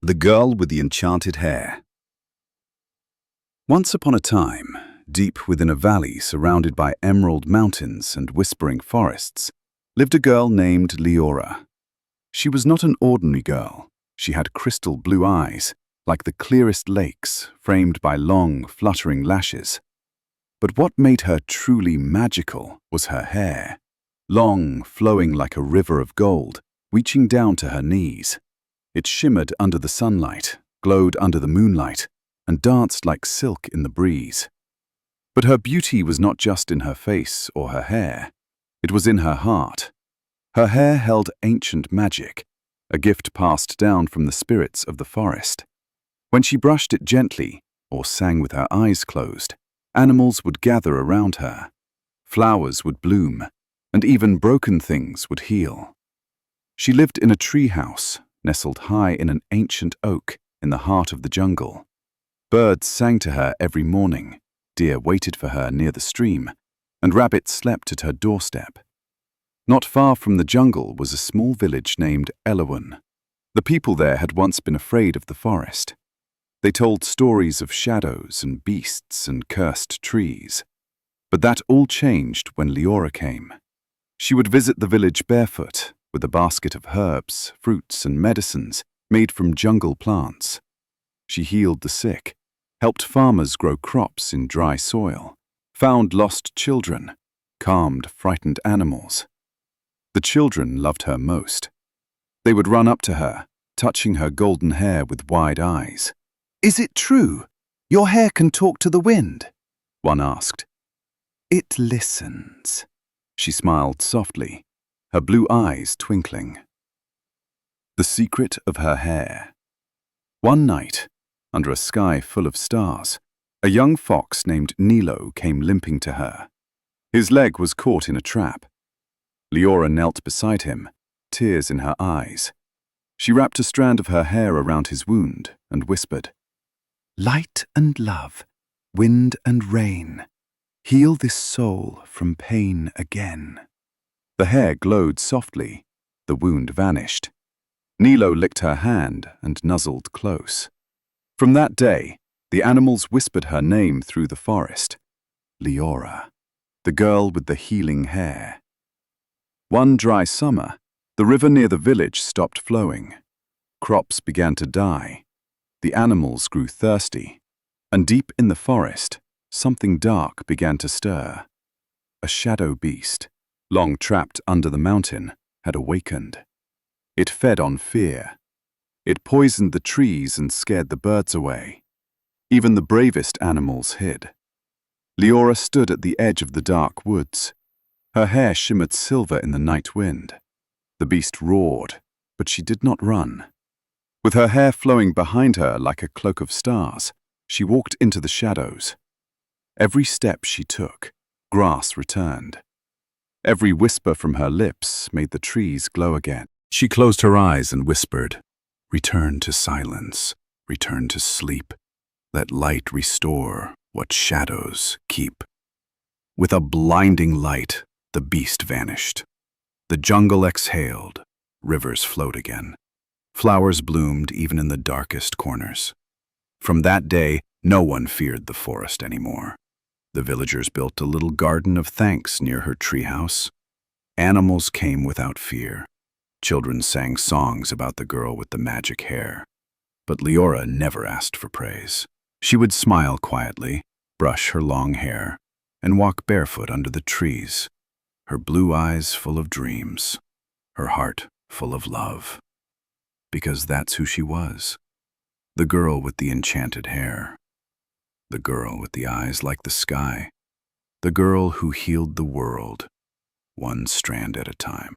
The Girl with the Enchanted Hair. Once upon a time, deep within a valley surrounded by emerald mountains and whispering forests, lived a girl named Liora. She was not an ordinary girl. She had crystal blue eyes, like the clearest lakes, framed by long, fluttering lashes. But what made her truly magical was her hair, long, flowing like a river of gold, reaching down to her knees. It shimmered under the sunlight, glowed under the moonlight, and danced like silk in the breeze. But her beauty was not just in her face or her hair. It was in her heart. Her hair held ancient magic, a gift passed down from the spirits of the forest. When she brushed it gently, or sang with her eyes closed, animals would gather around her. Flowers would bloom, and even broken things would heal. She lived in a treehouse, nestled high in an ancient oak in the heart of the jungle. Birds sang to her every morning, deer waited for her near the stream, and rabbits slept at her doorstep. Not far from the jungle was a small village named Elowin. The people there had once been afraid of the forest. They told stories of shadows and beasts and cursed trees. But that all changed when Liora came. She would visit the village barefoot, with a basket of herbs, fruits, and medicines made from jungle plants. She healed the sick, helped farmers grow crops in dry soil, found lost children, calmed frightened animals. The children loved her most. They would run up to her, touching her golden hair with wide eyes. "Is it true? Your hair can talk to the wind?" one asked. "It listens," she smiled softly, her blue eyes twinkling. The secret of her hair. One night, under a sky full of stars, a young fox named Nilo came limping to her. His leg was caught in a trap. Liora knelt beside him, tears in her eyes. She wrapped a strand of her hair around his wound and whispered, "Light and love, wind and rain, heal this soul from pain again." The hair glowed softly. The wound vanished. Nilo licked her hand and nuzzled close. From that day, the animals whispered her name through the forest. Liora, the girl with the healing hair. One dry summer, the river near the village stopped flowing. Crops began to die. The animals grew thirsty. And deep in the forest, something dark began to stir. A shadow beast, long trapped under the mountain, had awakened. It fed on fear. It poisoned the trees and scared the birds away. Even the bravest animals hid. Liora stood at the edge of the dark woods. Her hair shimmered silver in the night wind. The beast roared, but she did not run. With her hair flowing behind her like a cloak of stars, she walked into the shadows. Every step she took, grass returned. Every whisper from her lips made the trees glow again. She closed her eyes and whispered, "Return to silence, return to sleep. Let light restore what shadows keep." With a blinding light, the beast vanished. The jungle exhaled, rivers flowed again. Flowers bloomed even in the darkest corners. From that day, no one feared the forest anymore. The villagers built a little garden of thanks near her treehouse. Animals came without fear. Children sang songs about the girl with the magic hair. But Liora never asked for praise. She would smile quietly, brush her long hair, and walk barefoot under the trees, her blue eyes full of dreams, her heart full of love. Because that's who she was. The girl with the enchanted hair. The girl with the eyes like the sky. The girl who healed the world, one strand at a time.